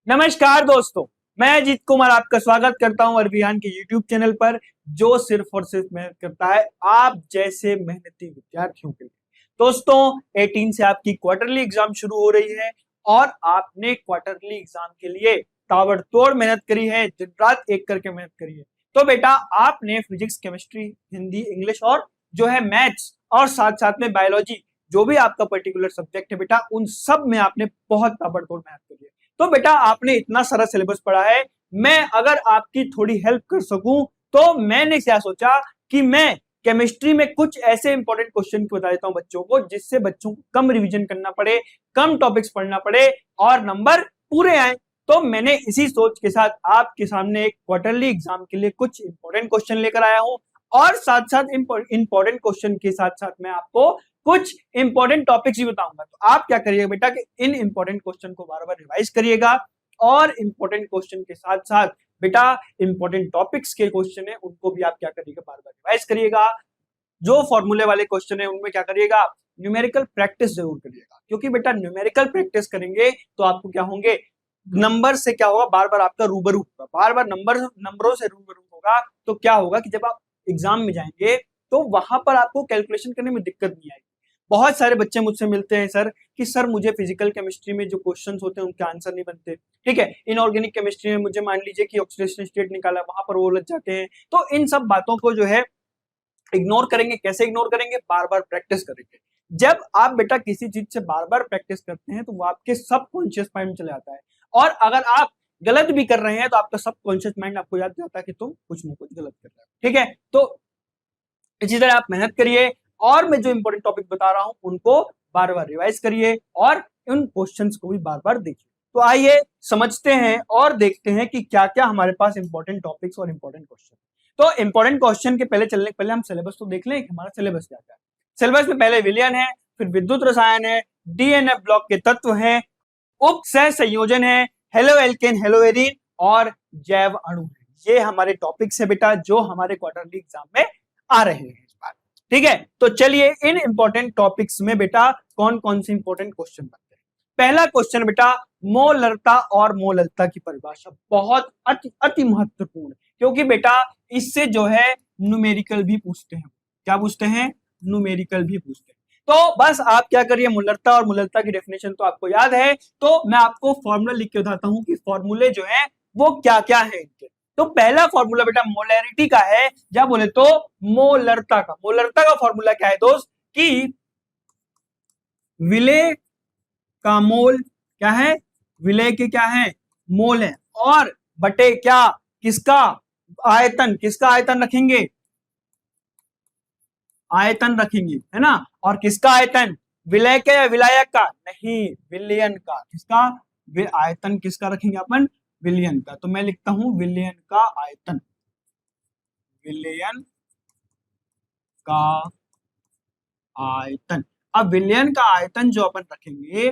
नमस्कार दोस्तों, मैं अजीत कुमार आपका स्वागत करता हूं अरविहान के YouTube चैनल पर, जो सिर्फ और सिर्फ मेहनत करता है आप जैसे मेहनती विद्यार्थियों के लिए। दोस्तों, 18 से आपकी क्वार्टरली एग्जाम शुरू हो रही है और आपने क्वार्टरली एग्जाम के लिए ताबड़तोड़ मेहनत करी है, दिन रात एक करके मेहनत करी है। तो बेटा, आपने फिजिक्स, केमिस्ट्री, हिंदी, इंग्लिश और जो है मैथ्स और साथ साथ में बायोलॉजी, जो भी आपका पर्टिकुलर सब्जेक्ट है बेटा, उन सब में आपने बहुत ताबड़तोड़ मेहनत करी है। तो बेटा, आपने इतना सारा सिलेबस पढ़ा है, मैं अगर आपकी थोड़ी हेल्प कर सकूं तो मैंने क्या सोचा कि मैं केमिस्ट्री में कुछ ऐसे इंपॉर्टेंट क्वेश्चन बता देता हूं बच्चों को, जिससे बच्चों को कम रिवीजन करना पड़े, कम टॉपिक्स पढ़ना पड़े और नंबर पूरे आए। तो मैंने इसी सोच के साथ आपके सामने एक क्वार्टरली एग्जाम के लिए कुछ इंपॉर्टेंट क्वेश्चन लेकर आया हूं और साथ साथ इंपॉर्टेंट क्वेश्चन के साथ साथ मैं आपको कुछ इंपॉर्टेंट टॉपिक्स भी बताऊंगा। तो आप क्या करिएगा बेटा कि इन इंपॉर्टेंट क्वेश्चन को बार बार रिवाइज करिएगा और इंपॉर्टेंट क्वेश्चन के साथ साथ बेटा इंपॉर्टेंट टॉपिक्स के क्वेश्चन है उनको भी आप क्या करिएगा, बार बार रिवाइज करिएगा। जो फॉर्मूले वाले क्वेश्चन है उनमें क्या करिएगा, न्यूमेरिकल प्रैक्टिस जरूर करिएगा, क्योंकि बेटा न्यूमेरिकल प्रैक्टिस करेंगे तो आपको क्या होंगे, नंबर से क्या होगा, बार बार आपका रूबरू होगा, बार बार नंबरों से रूबरू होगा। तो क्या होगा कि जब आप एग्जाम में जाएंगे तो वहां पर आपको कैलकुलेशन करने में दिक्कत नहीं आएगी। बहुत सारे बच्चे मुझसे मिलते हैं सर कि सर मुझे फिजिकल केमिस्ट्री में जो क्वेश्चंस होते हैं उनके आंसर नहीं बनते, ठीक है। इनऑर्गेनिक केमिस्ट्री में मुझे मान लीजिए कि ऑक्सीडेशन स्टेट निकाला, वहां पर वो लग जाते हैं। तो इन सब बातों को जो है इग्नोर करेंगे। कैसे इग्नोर करेंगे, बार बार प्रैक्टिस करेंगे। जब आप बेटा किसी चीज से बार बार प्रैक्टिस करते हैं तो वो आपके सबकॉन्शियस माइंड में चले जाता है, और अगर आप गलत भी कर रहे हैं तो आपका सबकॉन्शियस माइंड आपको याद दिलाता है कि तुम कुछ ना कुछ गलत कर रहे हो, ठीक है। तो इसी तरह आप मेहनत करिए और मैं जो इंपॉर्टेंट टॉपिक बता रहा हूं उनको बार बार रिवाइज करिए और उन क्वेश्चंस को भी बार बार देखिए। तो आइए समझते हैं और देखते हैं कि क्या क्या हमारे पास इंपॉर्टेंट टॉपिक्स और इंपॉर्टेंट क्वेश्चन। तो इंपॉर्टेंट क्वेश्चन के पहले चलने के पहले हम सिलेबस तो देख लें कि हमारा सिलेबस क्या क्या है। सिलेबस में पहले विलयन है, फिर विद्युत रसायन है, डीएनए ब्लॉक के तत्व है, उप सह संयोजन है, हेलो एल्केन, हेलो एरीन और जैव अणु है। ये हमारे टॉपिक्स है बेटा जो हमारे क्वार्टरली एग्जाम में आ रहे हैं इस बार, ठीक है। तो चलिए इन इंपॉर्टेंट टॉपिक्स में बेटा कौन कौन से इंपॉर्टेंट क्वेश्चन बनते हैं। पहला क्वेश्चन बेटा, मोलरता और मोललता की परिभाषा बहुत अति महत्वपूर्ण, क्योंकि बेटा इससे जो है न्यूमेरिकल भी पूछते हैं। क्या पूछते हैं, न्यूमेरिकल भी पूछते हैं। तो बस आप क्या करिए, मोलरता और मोललता की डेफिनेशन तो आपको याद है, तो मैं आपको फॉर्मूला लिख के बताता हूं कि फॉर्मूले जो है वो क्या क्या है इनके। तो पहला फॉर्मूला बेटा मोलैरिटी का है, या बोले तो मोलरता का। मोलरता का फॉर्मूला क्या है दोस्त, कि विलेय का मोल क्या है, विलेय के क्या है, मोल है, और बटे क्या, किसका आयतन, किसका आयतन रखेंगे, आयतन रखेंगे, है ना। और किसका आयतन, विलय का या विलायक का, नहीं विलयन का। किसका, आयतन किसका रखेंगे अपन, विलयन का। तो मैं लिखता हूं विलयन का आयतन, विलयन का आयतन। अब विलयन का आयतन जो अपन रखेंगे,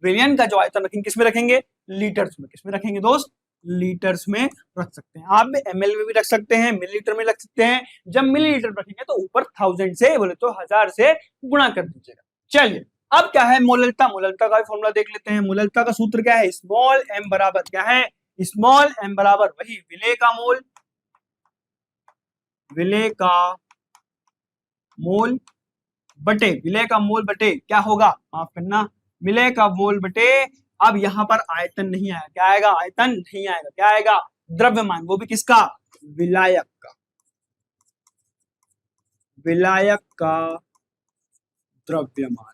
विलयन का जो आयतन रखेंगे किसमें रखेंगे, लीटर्स में। किसमें रखेंगे दोस्त, लीटर्स में रख सकते हैं। आप एमएल में भी रख सकते हैं, मिलीलीटर में रख सकते हैं। जब मिलीलीटर रखेंगे तो ऊपर 1000 से बोले तो 1000 से गुणा कर दीजिएगा। चलिए अब क्या है मोललता, मोललता का फॉर्मूला देख लेते हैं। मोललता का सूत्र क्या है, स्मॉल एम बराबर क्या है, स्मॉल एम बराबर वही विलेय का मोल, विलेय का मोल बटे, विलेय का मोल बटे क्या होगा, माफ करना, विलेय का मोल बटे, अब यहां पर आयतन नहीं आया, क्या आएगा, आयतन नहीं आएगा, क्या आएगा, द्रव्यमान, वो भी किसका, विलायक का, विलायक का द्रव्यमान,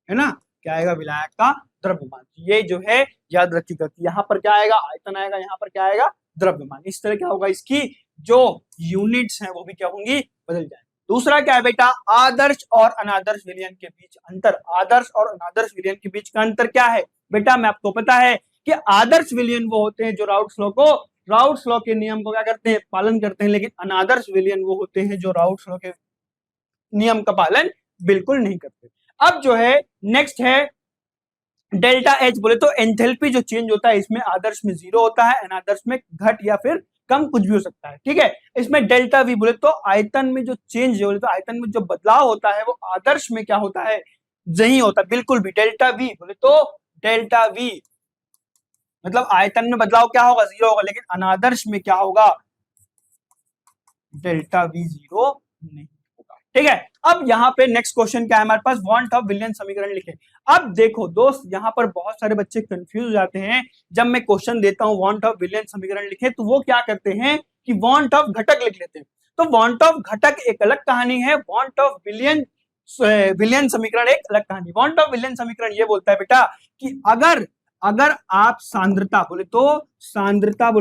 है ना। क्या आएगा, विलायक का द्रव्यमान। ये जो है याद रखिएगा कि यहाँ पर क्या आएगा, आयतन आएगा, यहाँ पर क्या आएगा, द्रव्यमान। इस तरह क्या होगा, इसकी जो यूनिट्स हैं वो भी क्या होंगी, बदल जाएंगी। दूसरा क्या है बेटा, आदर्श और अनादर्श विलयन के बीच अंतर। आदर्श और अनादर्श विलयन के बीच का अंतर क्या है बेटा, मैं आपको पता है कि आदर्श विलयन वो होते हैं जो राउट्स लॉ के नियम को क्या करते हैं, पालन करते हैं, लेकिन अनादर्श विलयन वो होते हैं जो राउट्स लॉ के नियम का पालन बिल्कुल नहीं करते। अब जो है नेक्स्ट है डेल्टा एच। बोले तो एंथैल्पी जो चेंज होता है इसमें आदर्श में 0 होता है, अनादर्श में घट या फिर कम कुछ भी हो सकता है, ठीक है। इसमें डेल्टा वी बोले तो आयतन में जो चेंज, बोले तो आयतन में जो बदलाव होता है वो आदर्श में क्या होता है, नहीं होता बिल्कुल भी। डेल्टा वी बोले तो डेल्टा वी मतलब आयतन में बदलाव क्या होगा, 0 होगा, लेकिन अनादर्श में क्या होगा, डेल्टा वी 0 नहीं होगा। ठीक है, अब यहाँ पे नेक्स्ट क्वेश्चन क्या है हमारे पास, वांट ऑफ विलियन समीकरण लिखे। अब देखो दोस्त, यहाँ पर बहुत सारे बच्चे कंफ्यूज हो जाते हैं। जब मैं क्वेश्चन देता हूँ वांट ऑफ विलियन समीकरण लिखे, तो वो क्या करते हैं कि वांट ऑफ घटक लिख लेते हैं। तो वांट ऑफ घटक एक अलग कहानी है, वांट ऑफ विलियन विलियन समीकरण एक अलग कहानी। वांट ऑफ विलियन समीकरण ये बोलता है बेटा कि अगर अगर आप सांद्रता बोले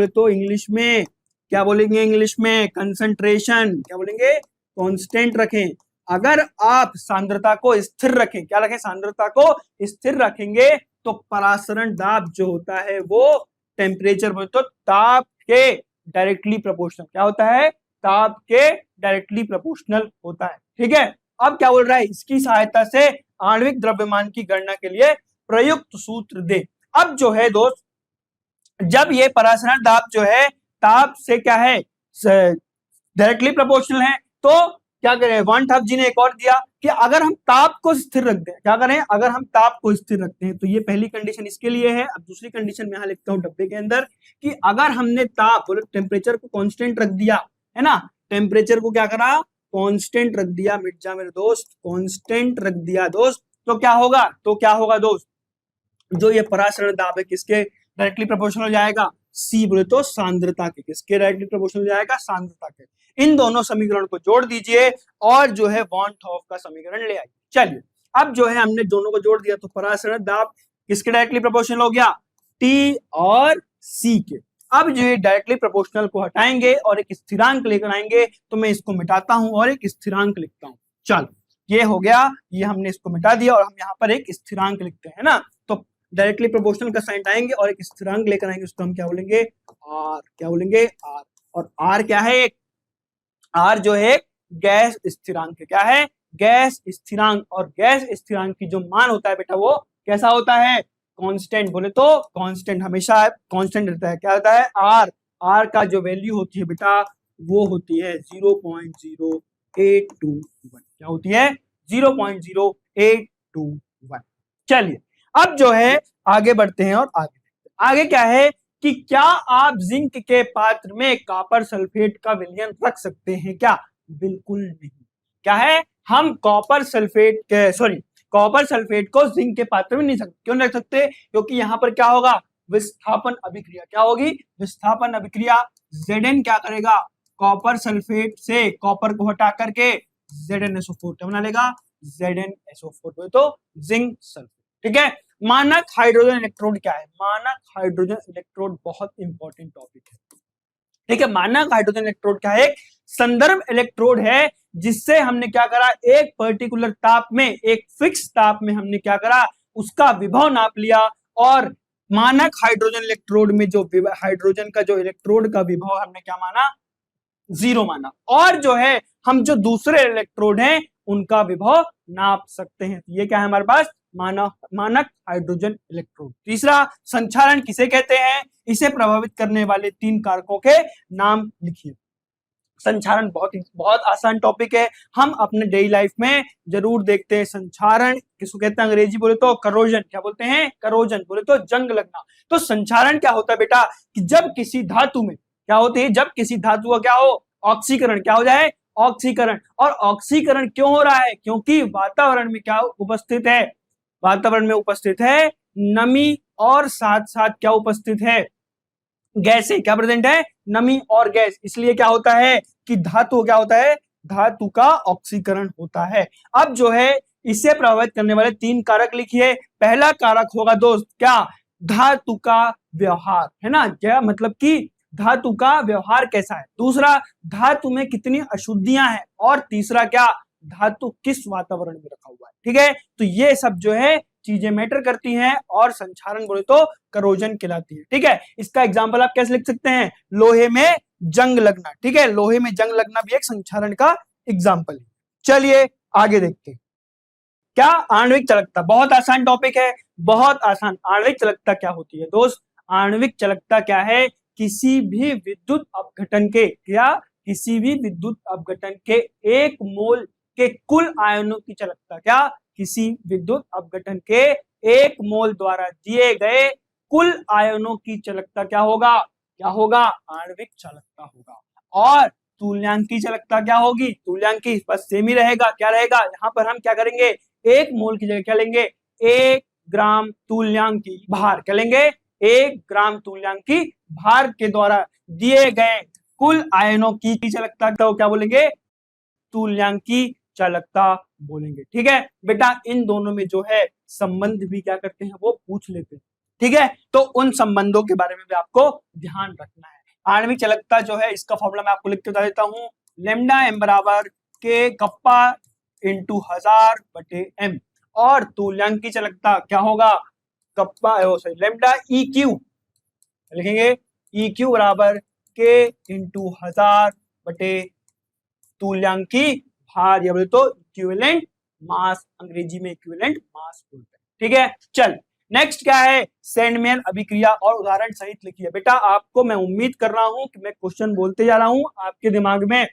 तो इंग्लिश में क्या बोलेंगे, इंग्लिश में कंसंट्रेशन, क्या बोलेंगे, कांस्टेंट रखें। अगर आप सांद्रता को स्थिर रखें, क्या रखें, सांद्रता को स्थिर रखेंगे, तो परासरण दाब जो होता है वो टेम्परेचर बोले तो ताप के डायरेक्टली प्रोपोर्शनल, क्या होता है, ताप के डायरेक्टली प्रोपोर्शनल होता है। ठीक है, अब क्या बोल रहा है, इसकी सहायता से आणविक द्रव्यमान की गणना के लिए प्रयुक्त सूत्र दे। अब जो है दोस्त, जब ये परासरण दाब जो है ताप से क्या है, डायरेक्टली प्रोपोर्शनल है, तो क्या करें, वान टॉप जी ने एक और दिया कि अगर हम ताप को स्थिर रखते हैं, क्या करें, अगर हम ताप को स्थिर रखते हैं, तो ये पहली कंडीशन इसके लिए है। अब दूसरी कंडीशन में यहां लिखता हूं डब्बे के अंदर कि अगर हमने ताप बोले टेम्परेचर को कांस्टेंट रख दिया है ना, टेम्परेचर को क्या करा, कांस्टेंट रख दिया, मिट जा मेरे दोस्त, कांस्टेंट रख दिया दोस्त, तो क्या होगा दोस्त, जो ये परासरण दाब है किसके डायरेक्टली प्रोपोर्शनल हो जाएगा, सी बोले तो सांद्रता के, किसके डायरेक्टली प्रोपोर्शनल हो जाएगा, सांद्रता के। इन दोनों समीकरण को जोड़ दीजिए और जो है वॉन हॉफ का समीकरण ले आइए। चलिए, अब जो है हमने दोनों को जोड़ दिया, तो परासरण दाब किसके डायरेक्टली प्रोपोर्शनल हो गया, टी और सी के। अब जो है डायरेक्टली प्रोपोर्शनल को हटाएंगे और एक स्थिरांक लेकर आएंगे, तो मैं इसको मिटाता हूं और एक स्थिरांक लिखता हूं। चलो, ये हो गया, ये हमने इसको मिटा दिया और हम यहाँ पर एक स्थिरांक लिखते हैं ना, तो डायरेक्टली प्रोपोर्शनल का साइन आएंगे और एक स्थिरांक लेकर आएंगे, उसको हम क्या बोलेंगे, आर, क्या बोलेंगे, आर। और आर क्या है, एक आर जो है गैस स्थिरांक, क्या है, गैस स्थिरांक। और गैस स्थिरांक की जो मान होता है बेटा वो कैसा होता है, कांस्टेंट, बोले तो कांस्टेंट, हमेशा कांस्टेंट रहता है। क्या होता है, आर, आर का जो वैल्यू होती है बेटा वो होती है 0.0821, क्या होती है, 0.0821। चलिए, अब जो है आगे बढ़ते हैं और आगे क्या है कि क्या आप जिंक के पात्र में कॉपर सल्फेट का विलयन रख सकते हैं क्या, बिल्कुल नहीं। क्या है, हम कॉपर सल्फेट को जिंक के पात्र में नहीं सकते। क्यों नहीं रख सकते, क्योंकि यहां पर क्या होगा, विस्थापन अभिक्रिया, क्या होगी, विस्थापन अभिक्रिया। Zn क्या करेगा, कॉपर सल्फेट से कॉपर को हटा करके ZnSO4 क्या बना लेगा, ZnSO4 तो जिंक सल्फेट। ठीक है, मानक हाइड्रोजन इलेक्ट्रोड क्या है, मानक हाइड्रोजन इलेक्ट्रोड बहुत इंपॉर्टेंट टॉपिक है। ठीक है, मानक हाइड्रोजन इलेक्ट्रोड क्या है, एक संदर्भ इलेक्ट्रोड है, जिससे हमने क्या करा, एक पर्टिकुलर ताप में, एक फिक्स ताप में हमने क्या करा, उसका विभव नाप लिया। और मानक हाइड्रोजन इलेक्ट्रोड में जो हाइड्रोजन का जो इलेक्ट्रोड का विभव हमने क्या माना, 0 माना। और जो है हम जो दूसरे इलेक्ट्रोड हैं उनका विभव नाप सकते हैं। ये क्या है हमारे पास, मानक हाइड्रोजन इलेक्ट्रोड। तीसरा, संचारण किसे कहते हैं, इसे प्रभावित करने वाले 3 कारकों के नाम लिखिए। संचारण बहुत आसान टॉपिक है, हम अपने डेली लाइफ में जरूर देखते हैं। संचारण किसको कहते हैं, अंग्रेजी बोले तो करोजन, क्या बोलते हैं, करोजन बोले तो जंग लगना। तो संचारण क्या होता है बेटा, कि जब किसी धातु में क्या होती है, जब किसी धातु का क्या हो, ऑक्सीकरण, क्या हो जाए, ऑक्सीकरण। और ऑक्सीकरण क्यों हो रहा है, क्योंकि वातावरण में क्या उपस्थित है, वातावरण में उपस्थित है नमी, और साथ साथ क्या उपस्थित है, गैस है, क्या प्रेजेंट है, नमी और गैस। इसलिए क्या होता है कि धातु क्या होता है, धातु का ऑक्सीकरण होता है। अब जो है इसे प्रभावित करने वाले 3 कारक लिखिए। पहला कारक होगा दोस्त क्या, धातु का व्यवहार, है ना, क्या मतलब कि धातु का व्यवहार कैसा है। दूसरा, धातु में कितनी अशुद्धियां हैं। और तीसरा क्या, धातु किस वातावरण में रखा हुआ है। ठीक है, तो ये सब जो है चीजें मैटर करती हैं और संचारण बोले तो करोजन कहलाती है। ठीक है, इसका एग्जांपल आप कैसे लिख सकते हैं, लोहे में जंग लगना। ठीक है, लोहे में जंग लगना भी एक संचारण का एग्जांपल है। चलिए आगे देखते हैं। क्या, आणविक चालकता, बहुत आसान टॉपिक है, बहुत आसान। आणविक चालकता क्या होती है दोस्त, आणविक चालकता क्या है, किसी भी विद्युत अपघटन के, क्या, किसी भी विद्युत अपघटन के 1 मोल के कुल आयनों की चालकता, क्या, किसी विद्युत अपघटन के 1 मोल द्वारा दिए गए कुल आयनों की चालकता क्या होगा, क्या होगा, आणविक चालकता होगा। और तुल्यांकी चालकता क्या होगी, तुल्यांकी बस सेम ही रहेगा, क्या रहेगा, यहाँ पर हम क्या करेंगे, 1 मोल की जगह क्या लेंगे, 1 ग्राम तुल्यांकी भार, क्या लेंगे, 1 ग्राम तुल्यांकी भार के द्वारा दिए गए कुल आयनों की चालकता को क्या बोलेंगे, तुल्यांकी चालकता बोलेंगे। ठीक है बेटा, इन दोनों में जो है संबंध भी क्या करते हैं, वो पूछ लेते हैं। ठीक है, तो उन संबंधों के बारे में भी आपको ध्यान रखना है। आणविक चालकता जो है, इसका फॉर्मूला मैं आपको लिख के बता देता हूं, लेमडा एम बराबर के कप्पा इंटू 1000 बटे एम। और तुल्यांकी चालकता क्या होगा, kappa sorry lambda E Q लिखेंगे, ई क्यू बराबर के इंटू 1000 बटे तुल्यांकी भार, या बोले तो इक्विवेलेंट मास, अंग्रेजी में इक्विवेलेंट मास बोलते हैं। ठीक है, चल नेक्स्ट क्या है, सेंडमेयर अभिक्रिया और उदाहरण सहित लिखिए। बेटा आपको मैं उम्मीद कर रहा हूं कि मैं क्वेश्चन बोलते जा रहा हूं, आपके दिमाग में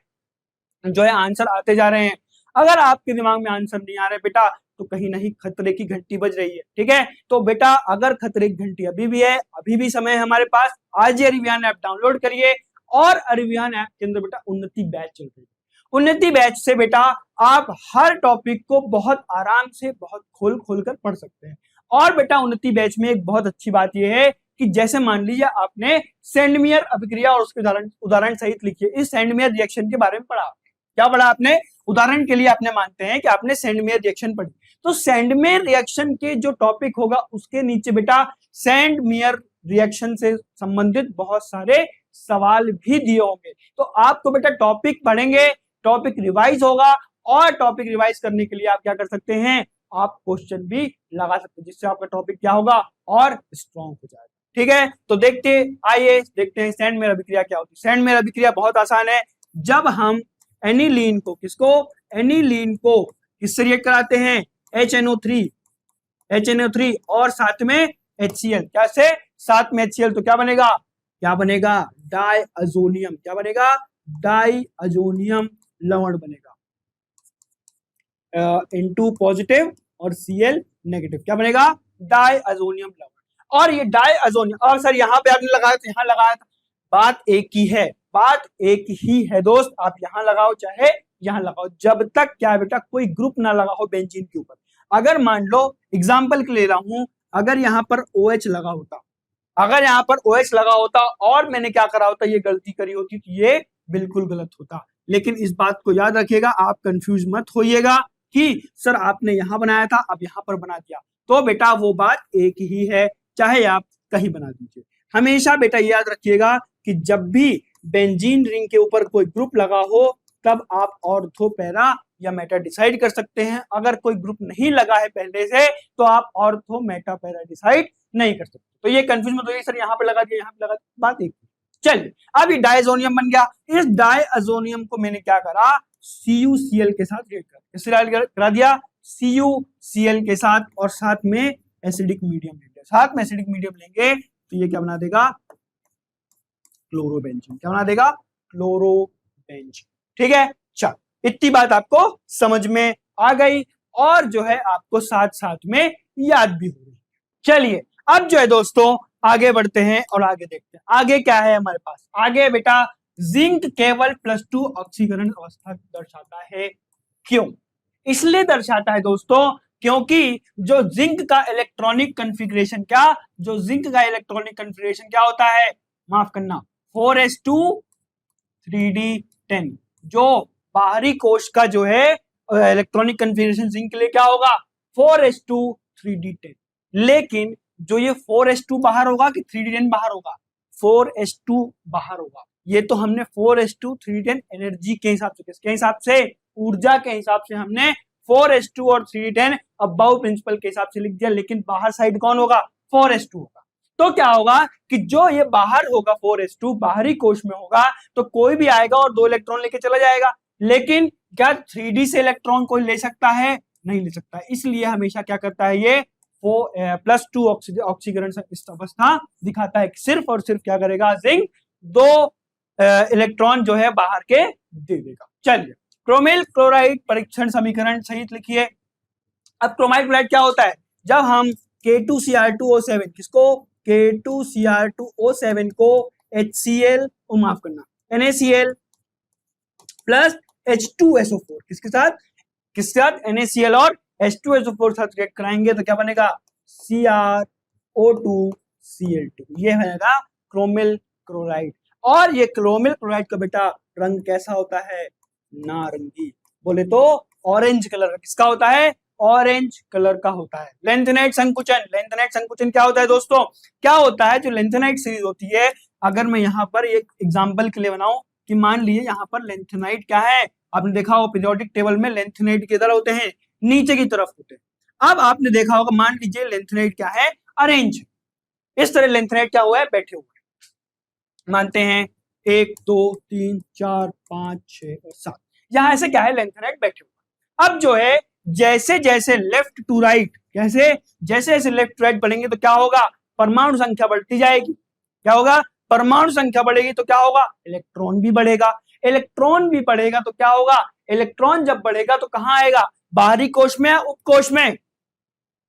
जो है आंसर आते जा रहे हैं। अगर आपके दिमाग में आंसर नहीं आ रहे बेटा, तो कहीं नहीं खतरे की घंटी बज रही है। ठीक है, तो बेटा अगर खतरे की घंटी अभी भी है, अभी भी समय है हमारे पास, आज ही अरिविहान ऐप डाउनलोड करिए। और अरिविहान ऐप के अंदर बेटा उन्नति बैच चल रही है। उन्नति बैच से बेटा आप हर टॉपिक को बहुत आराम से, बहुत खोल खोल कर पढ़ सकते हैं। और बेटा उन्नति बैच में एक बहुत अच्छी बात यह है कि जैसे मान लीजिए आपने सेंडमेयर अभिक्रिया और उसके उदाहरण सहित लिखिए, इस सेंडमेयर रिएक्शन के बारे में पढ़ा, क्या पढ़ा आपने, उदाहरण के लिए आपने मानते हैं कि आपने सेंडमेयर रिएक्शन पढ़ी, तो सेंडमेयर रिएक्शन के जो टॉपिक होगा उसके नीचे बेटा सेंडमेयर रिएक्शन से संबंधित बहुत सारे सवाल भी दिए होंगे। तो आपको बेटा टॉपिक पढ़ेंगे, टॉपिक रिवाइज होगा, और टॉपिक रिवाइज करने के लिए आप क्या कर सकते हैं, आप क्वेश्चन भी लगा सकते हैं, जिससे आपका टॉपिक क्या होगा और स्ट्रॉन्ग हो जाएगा। ठीक है, तो आइए देखते हैं सेंडमेयर अभिक्रिया क्या होती है। सेंडमेयर अभिक्रिया बहुत आसान है। जब हम एनिलीन को, किसको, एनिलीन को किससे रिएक्ट कराते हैं, HNO3 और साथ में HCl, क्या से, साथ में HCl, तो क्या बनेगा, क्या बनेगा, डाइअजोनियम, क्या बनेगा, डाइअजोनियम लवण बनेगा, N2 पॉजिटिव और Cl नेगेटिव, क्या बनेगा, डाइअजोनियम लवण। और ये डाइअजोनियम, और सर यहाँ पे आपने लगाया तो यहाँ लगाया था, बात एक ही है, बात एक ही है दोस्त, आप यहां लगाओ चाहे यहां लगाओ, जब तक क्या बेटा कोई ग्रुप ना लगा हो बेंजीन के ऊपर। अगर मान लो एग्जांपल के ले रहा हूं, अगर यहां पर OH लगा होता, अगर यहां पर OH लगा होता और मैंने क्या करा होता, ये गलती करी होती, तो ये बिल्कुल गलत होता। लेकिन इस बात को याद रखिएगा, आप कंफ्यूज मत होइएगा कि सर आपने यहां बनाया था अब यहां पर बना दिया, तो बेटा वो बात एक ही है, चाहे आप कहीं बना दीजिए। हमेशा बेटा याद रखिएगा कि जब भी बेंजीन रिंग के ऊपर कोई ग्रुप लगा हो, तब आप ऑर्थो, पैरा या मेटा डिसाइड कर सकते हैं। अगर कोई ग्रुप नहीं लगा है पहले से, तो आप ऑर्थो, मेटा, पैरा डिसाइड नहीं कर सकते। तो ये कंफ्यूज मत होइए, सर यहाँ पे लगा दिया, यहाँ पे लगा दिया, बात एक। चलिए, अब ये डाइअजोनियम बन गया, इस डाइअजोनियम को मैंने क्या करा, CuCl के साथ रिएक्ट करा दिया, CuCl के साथ, और साथ में एसिडिक मीडियम लेंगे, साथ में एसिडिक मीडियम लेंगे, तो ये क्या बना देगा, क्लोरोबेंजीन, क्या बना देगा, क्लोरोबेंजीन। ठीक है, चल इतनी बात आपको समझ में आ गई, और जो है आपको साथ साथ में याद भी हो गई। चलिए अब जो है दोस्तों आगे बढ़ते हैं और आगे देखते हैं आगे क्या है हमारे पास। आगे बेटा जिंक केवल +2 ऑक्सीकरण अवस्था दर्शाता है। क्यों, इसलिए दर्शाता है दोस्तों क्योंकि जो जिंक का इलेक्ट्रॉनिक कॉन्फ़िगरेशन, क्या, जो जिंक का इलेक्ट्रॉनिक कॉन्फ़िगरेशन क्या होता है, माफ करना, 4s2 3d10, जो बाहरी कोश का जो है इलेक्ट्रॉनिक कॉन्फ़िगरेशन जिंक के लिए क्या होगा, 4s2 3d10। लेकिन जो ये 4s2 बाहर होगा कि 3d10 बाहर होगा, 4s2 बाहर होगा। ये तो हमने 4s2 3d10 एनर्जी के हिसाब से, किसके हिसाब से, ऊर्जा के हिसाब से हमने 4s2 और 3d10 अबाउ प्रिंसिपल के हिसाब से लिख दिया, लेकिन बाहर साइड कौन होगा, 4s2 होगा। तो क्या होगा कि जो ये बाहर होगा 4s2 बाहरी कोश में होगा, तो कोई भी आएगा और 2 इलेक्ट्रॉन लेके चला जाएगा। लेकिन क्या 3d से इलेक्ट्रॉन कोई ले सकता है, नहीं ले सकता। इसलिए हमेशा क्या करता है ये, +2 ऑक्सीकरण अवस्था दिखाता है। सिर्फ और सिर्फ क्या करेगा, जिंक 2 इलेक्ट्रॉन जो है बाहर के दे देगा। चलिए क्रोमिल क्लोराइड परीक्षण समीकरण सहित लिखिए। अब क्रोमाइल क्लोराइड क्या होता है, जब हम K2Cr2O7 किसको, K2Cr2O7 को HCl माफ करना NaCl प्लस H2SO4 किसके साथ NaCl और H2SO4 साथ रिएक्ट कराएंगे तो क्या बनेगा CrO2Cl2, ये बनेगा क्रोमिल क्लोराइड। और ये क्रोमिल क्लोराइड का बेटा रंग कैसा होता है, नारंगी, बोले तो ऑरेंज कलर का। किसका होता है, ऑरेंज कलर का होता है। लेंथेनाइट संकुचन क्या होता है दोस्तों, क्या होता है, जो लेंथेनाइट सीरीज होती है, अगर मैं यहाँ पर एक एग्जांपल के लिए बनाऊं कि मान लीजिए यहाँ पर लेंथेनाइट क्या है, आपने देखा हो पीरियोडिक टेबल में लेंथेनाइट किधर होते हैं, नीचे की तरफ होते हैं। अब आपने देखा होगा, मान लीजिए लेंथेनाइट क्या है, अरेंज, इस तरह लेंथेनाइट क्या हुआ है, बैठे हुए मानते हैं 1 2 3 4 5 6 और 7, यहां ऐसे क्या है, लेंथेनाइट बैठे हुए। अब जो है जैसे जैसे लेफ्ट टू राइट, जैसे जैसे लेफ्ट टू राइट बढ़ेंगे तो क्या होगा, परमाणु संख्या बढ़ती जाएगी। क्या होगा, परमाणु संख्या बढ़ेगी तो क्या होगा, इलेक्ट्रॉन भी बढ़ेगा। इलेक्ट्रॉन भी बढ़ेगा तो क्या होगा, इलेक्ट्रॉन जब बढ़ेगा तो कहां आएगा, बाहरी कोश में, उपकोश में,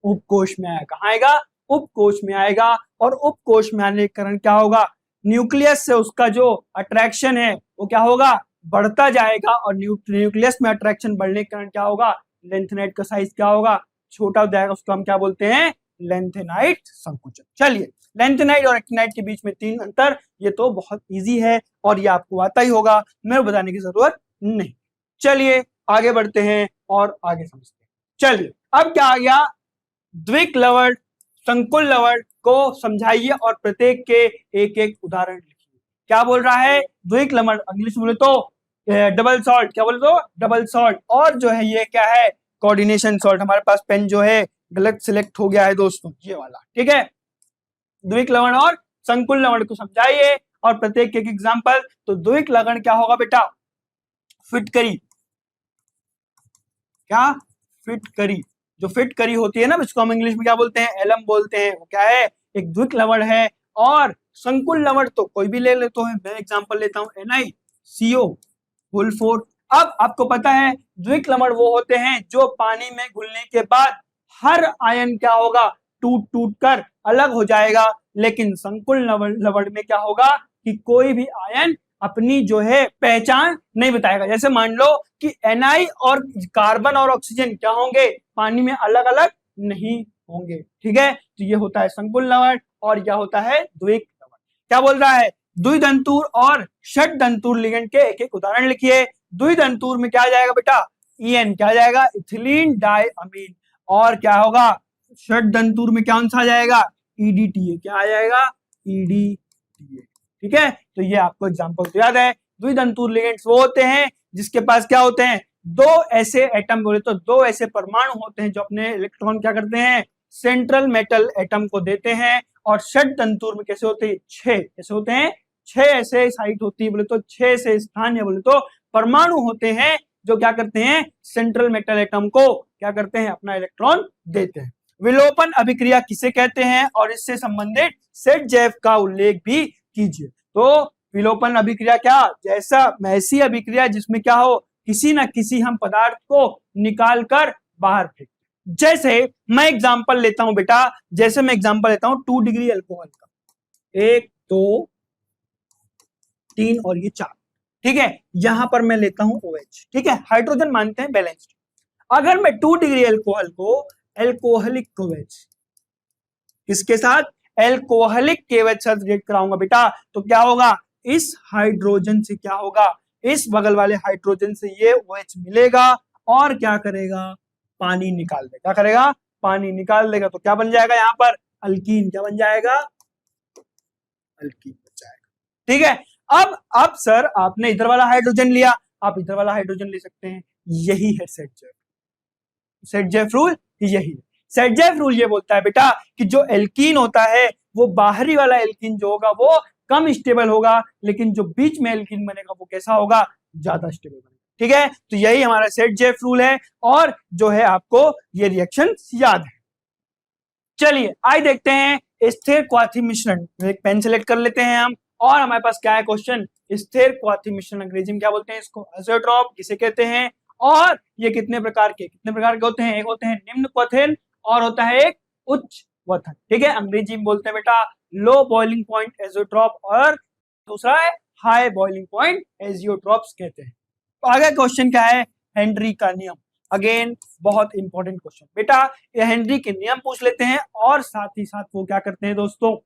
उपकोश में आएगा। कहां आएगा, उपकोश में आएगा। और उपकोश में आने के कारण क्या होगा, न्यूक्लियस से उसका जो अट्रैक्शन है वो क्या होगा, बढ़ता जाएगा। और न्यूक्लियस में अट्रैक्शन बढ़ने के कारण क्या होगा, लेंथेनाइट का साइज क्या होगा, छोटा हो जाएगा। उसको हम क्या बोलते हैं, लेंथेनाइट संकुचन। चलिए, लेंथेनाइट और एक्टिनाइट के बीच में 3 अंतर, ये तो बहुत इजी है और ये आपको आता ही होगा, मेरे को बताने की जरूरत नहीं। चलिए आगे बढ़ते हैं और आगे समझते हैं। चलिए, अब क्या आ गया, द्विक लवण, संकुल लवण को समझाइए और प्रत्येक के एक एक उदाहरण लिखिए। क्या बोल रहा है, द्विक लवण, इंग्लिश बोले तो डबल सॉल्ट, क्या बोले तो डबल सॉल्ट। और जो है ये क्या है, कोऑर्डिनेशन सॉल्ट। हमारे पास पेन जो है गलत सिलेक्ट हो गया है दोस्तों, ये वाला, ठीक है। द्विक लवण और संकुल लवण को समझाइए और प्रत्येक के एक एग्जांपल। तो द्विक लवण क्या होगा बेटा, फिटकरी, क्या, फिटकरी, जो फिटकरी होती है ना, इसको हम इंग्लिश में क्या बोलते हैं, एलम बोलते हैं, वो क्या है, एक द्विक लवण है। और संकुल लवण तो कोई भी ले लेते हैं, मैं एग्जांपल लेता हूं NiCO4। अब आपको पता है द्विक लवण वो होते हैं जो पानी में घुलने के बाद हर आयन क्या होगा, टूट टूट कर अलग हो जाएगा। लेकिन संकुल लवण में क्या होगा कि कोई भी आयन अपनी जो है पहचान नहीं बताएगा। जैसे मान लो कि Na और कार्बन और ऑक्सीजन क्या होंगे, पानी में अलग अलग नहीं होंगे, ठीक है। तो ये होता है संकुल लवण और यह होता है द्विक लवण। क्या बोल रहा है, द्विदंतुर और षटदंतुर लिगेंड के एक एक उदाहरण लिखिए। द्विदंतुर में क्या आ जाएगा बेटा, EN क्या आ जाएगा, इथिलीन डाइअमीन। और क्या होगा, षटदंतुर में कौन सा आ जाएगा, EDTA, क्या आ जाएगा, EDTA, ठीक है। तो ये आपको एग्जांपल तो याद है। द्विदंतुर लिगेंड्स वो होते हैं जिसके पास क्या होते हैं, दो ऐसे एटम, बोले तो दो ऐसे परमाणु होते हैं जो अपने इलेक्ट्रॉन क्या करते हैं, सेंट्रल मेटल एटम को देते हैं। और षटदंतुर में कैसे होते हैं, 6 कैसे होते हैं, 6 ऐसे साइट होती है, बोले तो 6 ऐसे स्थान, या बोले तो परमाणु होते हैं जो क्या करते हैं, सेंट्रल मेटल एटम को क्या करते हैं, अपना इलेक्ट्रॉन देते हैं। विलोपन अभिक्रिया किसे कहते हैं और इससे संबंधित सेटजेव का उल्लेख भी कीजिए। तो विलोपन अभिक्रिया क्या, जैसा ऐसी अभिक्रिया जिसमें क्या हो, किसी ना किसी हम पदार्थ को निकाल कर बाहर फेंक। जैसे मैं एग्जांपल लेता हूं बेटा, जैसे मैं एग्जांपल लेता हूं 2 डिग्री अल्कोहल का, 1 2 3 और ये 4, ठीक है। यहां पर मैं लेता हूं OH, ठीक है, हाइड्रोजन मानते हैं बैलेंस्ड। अगर मैं 2 डिग्री अल्कोहल को एल्कोहलिक KOH, किसके साथ, एल्कोहलिक KOH साथ रिएक्ट कराऊंगा बेटा, तो क्या होगा, इस हाइड्रोजन से क्या होगा, इस बगल वाले हाइड्रोजन से ये OH मिलेगा और क्या करेगा, पानी निकाल देगा। क्या करेगा, पानी निकाल देगा। तो क्या बन जाएगा यहाँ पर, अल्कीन, क्या बन जाएगा, अल्कीन बन जाएगा, ठीक है। अब सर आपने इधर वाला हाइड्रोजन लिया, आप इधर वाला हाइड्रोजन ले सकते हैं, यही है सेटजेव रूल, यही है सेटजेव रूल। ये बोलता है बेटा कि जो एल्कीन होता है वो बाहरी वाला एल्कीन जो होगा वो कम स्टेबल होगा, लेकिन जो बीच में एल्कीन बनेगा वो कैसा होगा, ज्यादा स्टेबल बनेगा, ठीक है। तो यही हमारा सेटजेव रूल है और जो है आपको ये रिएक्शन याद है। चलिए आइए देखते हैं स्थिर क्वाथी मिश्रण। एक पेन सेलेक्ट कर लेते हैं हम और हमारे पास क्या है क्वेश्चन, स्थिर क्वाथी मिश्रण अंग्रेजी में क्या बोलते हैं, इसको एज़ोट्रोप किसे कहते हैं, और ये कितने प्रकार के होते हैं, एक होते हैं निम्न क्वथन और होता है एक उच्च वतन। ठीक है, अंग्रेजी में बोलते हैं बेटा लो बॉइलिंग पॉइंट एजियोट्रॉप और दूसरा है हाई बॉइलिंग पॉइंट एजियोट्रॉप्स कहते हैं। तो आगे क्वेश्चन क्या है, हेनरी का नियम। अगेन बहुत इंपॉर्टेंट क्वेश्चन बेटा, ये हेनरी के नियम पूछ लेते हैं और साथ ही साथ वो क्या करते हैं दोस्तों,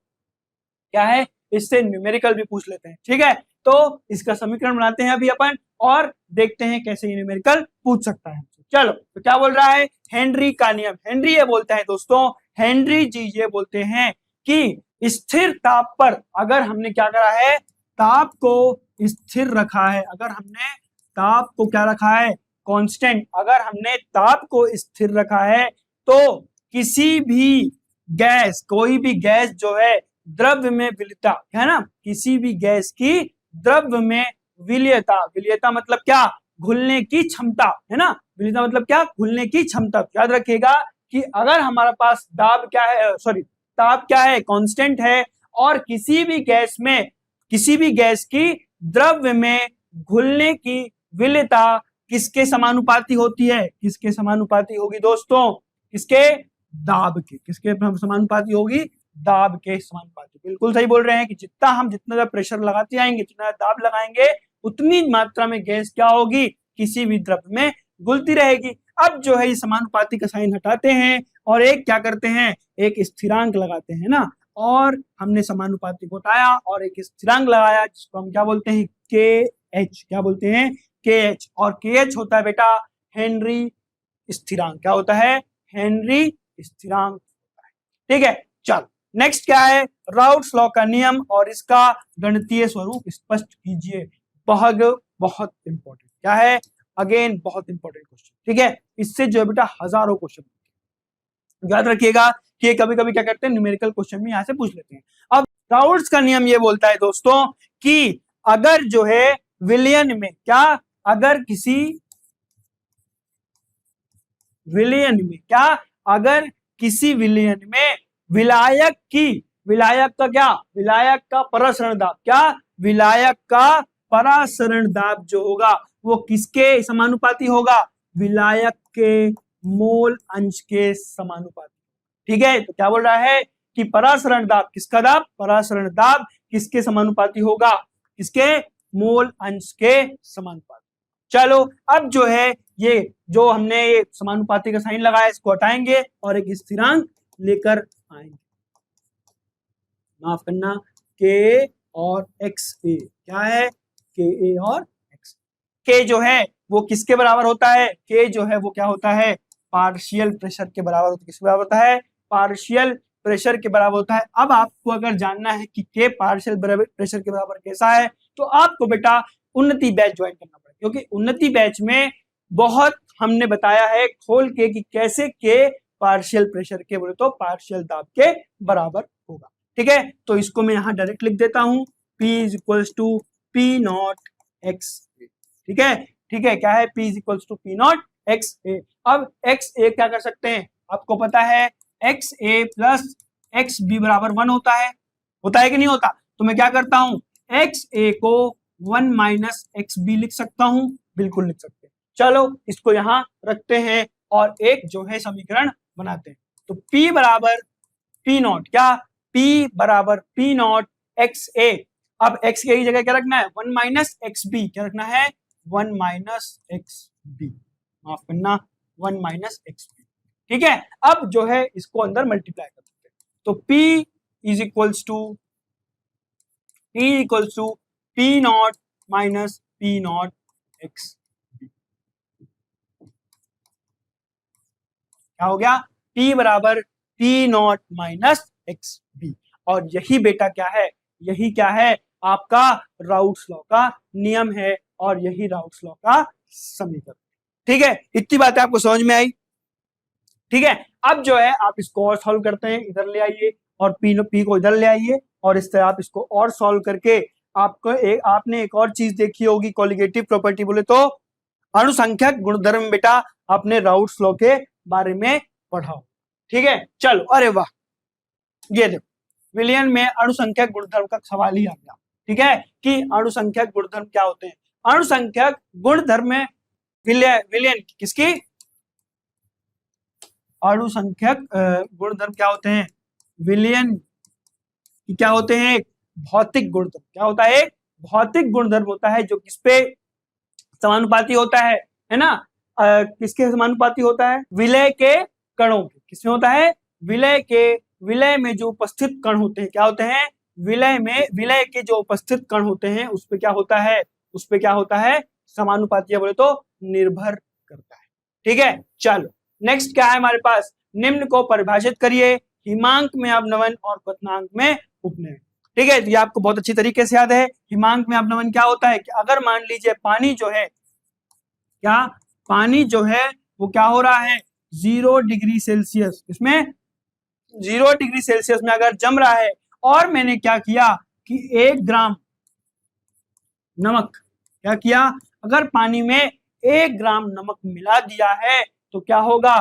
क्या है, इससे न्यूमेरिकल भी पूछ लेते हैं। ठीक है, तो इसका समीकरण बनाते हैं अभी अपन और देखते हैं कैसे ये न्यूमेरिकल पूछ सकता है। चलो, तो क्या बोल रहा है, हेनरी का नियम। हेनरी ये बोलता है दोस्तों, हेनरी जी ये बोलते हैं कि स्थिर ताप पर अगर हमने क्या करा है, ताप को स्थिर रखा है, अगर हमने ताप को क्या रखा है, कांस्टेंट, अगर हमने ताप को स्थिर रखा है तो किसी भी गैस, कोई भी गैस जो है द्रव्य में विलीयता, है ना, किसी भी गैस की द्रव्य में विलीयता, विलीयता मतलब क्या, घुलने की क्षमता, है ना, विलीयता मतलब क्या, घुलने की क्षमता। याद रखिएगा कि अगर हमारे पास दाब क्या है, सॉरी ताप क्या है, कांस्टेंट है, और किसी भी गैस में, किसी भी गैस की द्रव्य में घुलने की विलीयता किसके समानुपाती होती है, किसके समानुपाती होगी दोस्तों, किसके, दाब के, किसके समानुपाती होगी, दाब के समानुपाती। बिल्कुल सही बोल रहे हैं कि जितना ज्यादा प्रेशर लगाते आएंगे, जितना दाब लगाएंगे, उतनी मात्रा में गैस क्या होगी, किसी भी द्रव्य में घुलती रहेगी। अब जो है ये समानुपाती का साइन हटाते हैं और एक क्या करते हैं, एक स्थिरांक लगाते हैं ना, और हमने समानुपाती को हटाया और एक स्थिरांक लगाया जिसको हम क्या बोलते हैं, के एच, क्या बोलते हैं, के एच। और के एच होता है बेटा हेनरी स्थिरांक, क्या होता है, हेनरी स्थिरांक होता है। ठीक है, चल नेक्स्ट क्या है, राउट्स लॉ का नियम और इसका गणितीय स्वरूप स्पष्ट कीजिए। बहुत इंपॉर्टेंट क्या है, अगेन बहुत इंपॉर्टेंट क्वेश्चन। ठीक है, इससे जो है बेटा हजारों क्वेश्चन याद रखिएगा कि कभी कभी क्या करते हैं, न्यूमेरिकल क्वेश्चन भी यहां से पूछ लेते हैं। अब राउट्स का नियम ये बोलता है दोस्तों कि अगर जो है विलयन में क्या, अगर किसी विलयन में क्या, अगर किसी विलयन में विलायक की, विलायक का क्या, विलायक का परासरण दाब, क्या, विलायक का परासरण दाब जो होगा वो किसके समानुपाती होगा, विलायक के मोल अंश के समानुपाती। ठीक है, तो क्या बोल रहा है कि परासरण दाब, किसका दाब, परासरण दाब किसके समानुपाती होगा, किसके, मोल अंश के समानुपाती। चलो अब जो है ये जो हमने ये समानुपाती का साइन लगाया इसको हटाएंगे और एक स्थिरांक लेकर आएंगे, माफ करना, के और एक्स ए, क्या है, के ए और एक्स। के जो है वो किसके बराबर होता है, के जो है वो क्या होता है, पार्शियल प्रेशर के बराबर होता है। किसके बराबर होता है, पार्शियल प्रेशर के बराबर होता है। अब आपको अगर जानना है कि के पार्शियल प्रेशर के बराबर कैसा है, तो आपको बेटा उन्नति बैच ज्वाइन करना पड़ेगा, क्योंकि उन्नति बैच में बहुत हमने बताया है खोल के कि कैसे के पार्शियल प्रेशर के बोले तो पार्शियल दाब के बराबर होगा। ठीक है, तो इसको मैं यहां डायरेक्ट लिख देता हूं, P is equals to P naught X A. ठीक है, ठीक है, क्या है, P is equals to P naught X A. अब एक्स ए क्या कर सकते हैं, आपको पता है एक्स ए प्लस एक्स बी बराबर 1 होता है कि नहीं होता, तो मैं क्या करता हूं, एक्स ए को 1 माइनस एक्स बी लिख सकता हूं, बिल्कुल लिख सकते हैं। चलो इसको यहां रखते हैं और एक जो है समीकरण बनाते हैं। तो P बराबर P नॉट, क्या, P बराबर P नॉट एक्स ए। अब एक्स की जगह क्या रखना है, 1 माइनस एक्स बी, क्या रखना है, 1 माइनस एक्स बी, माफ करना 1 माइनस एक्स बी। ठीक है, अब जो है इसको अंदर मल्टीप्लाई कर सकते हैं, तो P is equals to P not minus P not x b. क्या हो गया, P बराबर P not minus x b. और यही बेटा क्या है, यही क्या है, आपका राउट्स लॉ का नियम है और यही राउट्स लॉ का समीकरण। ठीक है, इतनी बातें आपको समझ में आई। ठीक है, अब जो है आप इसको और सॉल्व करते हैं, इधर ले आइए और P को इधर ले आइए और इस तरह आप इसको और सॉल्व करके आपको आपने एक और चीज देखी होगी, कॉलिगेटिव प्रॉपर्टी बोले तो अनुसंख्यक गुणधर्म, बेटा आपने राउट्स लॉ के बारे में पढ़ा। ठीक है, चलो, अरे वाह, ये देखो विलयन में अणुसंख्यक गुणधर्म का सवाल ही आ गया। ठीक है, कि अणुसंख्यक गुणधर्म क्या होते हैं, अणुसंख्यक गुणधर्म में विलयन किसकी, अणुसंख्यक गुणधर्म क्या होते हैं, विलयन की क्या होते हैं, एक भौतिक गुणधर्म। क्या होता है, एक भौतिक गुणधर्म होता है जो किस पे समानुपाती होता है ना, किसके समानुपाती होता है, विलय के कणों के। किसमें होता है, विलय में जो उपस्थित कण होते हैं क्या होते हैं, विलय के जो उपस्थित कण होते हैं उस पे क्या होता है, समानुपाती बोले तो निर्भर करता है। ठीक है, चलो नेक्स्ट क्या है हमारे पास, निम्न को परिभाषित करिए, हिमांक में अवनमन और क्वथनांक में उपनयन। ठीक है, तो ये आपको बहुत अच्छी तरीके से याद है। हिमांक में अवनमन क्या होता है कि अगर मान लीजिए पानी जो है वो क्या हो रहा है, 0 डिग्री सेल्सियस, इसमें 0 डिग्री सेल्सियस में अगर जम रहा है और मैंने क्या किया कि 1 ग्राम नमक, क्या किया, अगर पानी में 1 ग्राम नमक मिला दिया है तो क्या होगा,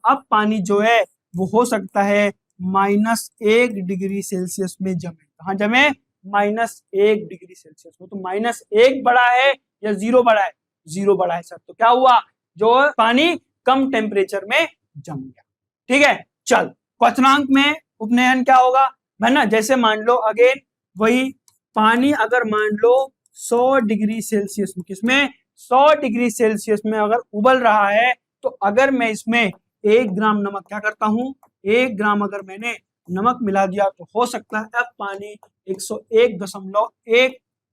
अब पानी जो है वो हो सकता है -1 डिग्री सेल्सियस में जमे। कहाँ जमे, -1 डिग्री सेल्सियस में। तो -1 बड़ा है या 0 बड़ा है, 0 बड़ा है सर। तो क्या हुआ, जो पानी कम टेम्परेचर में जम गया। ठीक है, चल क्वथनांक में उपनयन क्या होगा, है ना, जैसे मान लो अगेन वही पानी अगर मान लो 100 डिग्री सेल्सियस में, किसमें, 100 डिग्री सेल्सियस में अगर उबल रहा है, तो अगर मैं इसमें 1 ग्राम नमक क्या करता हूं, 1 ग्राम अगर मैंने नमक मिला दिया तो हो सकता है अब पानी 101.1